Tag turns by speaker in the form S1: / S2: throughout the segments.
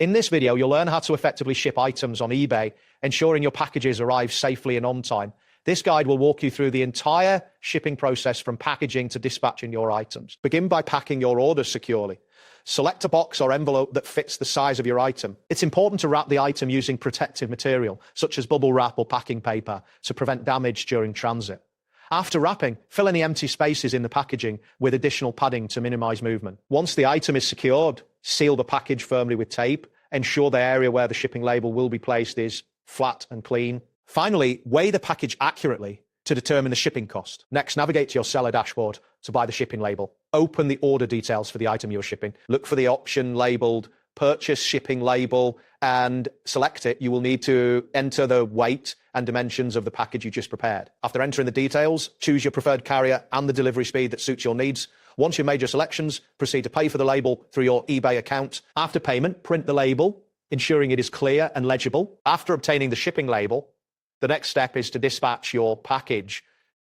S1: In this video, you'll learn how to effectively ship items on eBay, ensuring your packages arrive safely and on time. This guide will walk you through the entire shipping process from packaging to dispatching your items. Begin by packing your orders securely. Select a box or envelope that fits the size of your item. It's important to wrap the item using protective material, such as bubble wrap or packing paper, to prevent damage during transit. After wrapping, fill any empty spaces in the packaging with additional padding to minimize movement. Once the item is secured, seal the package firmly with tape. Ensure the area where the shipping label will be placed is flat and clean. Finally, weigh the package accurately to determine the shipping cost. Next, navigate to your seller dashboard to buy the shipping label. Open the order details for the item you're shipping. Look for the option labeled Purchase Shipping Label and select it. You will need to enter the weight and dimensions of the package you just prepared. After entering the details, choose your preferred carrier and the delivery speed that suits your needs. Once you've made your selections, proceed to pay for the label through your eBay account. After payment, print the label, ensuring it is clear and legible. After obtaining the shipping label, the next step is to dispatch your package.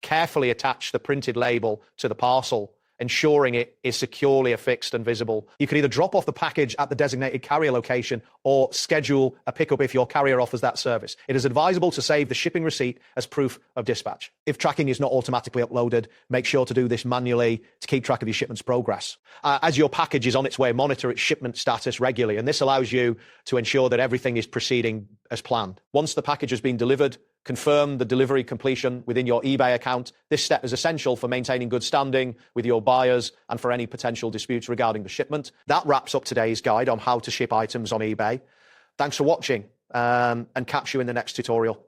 S1: Carefully attach the printed label to the parcel, ensuring it is securely affixed and visible. You can either drop off the package at the designated carrier location or schedule a pickup if your carrier offers that service. It is advisable to save the shipping receipt as proof of dispatch. If tracking is not automatically uploaded, make sure to do this manually to keep track of your shipment's progress. As your package is on its way, monitor its shipment status regularly, and this allows you to ensure that everything is proceeding as planned. Once the package has been delivered, confirm the delivery completion within your eBay account. This step is essential for maintaining good standing with your buyers and for any potential disputes regarding the shipment. That wraps up today's guide on how to ship items on eBay. Thanks for watching and catch you in the next tutorial.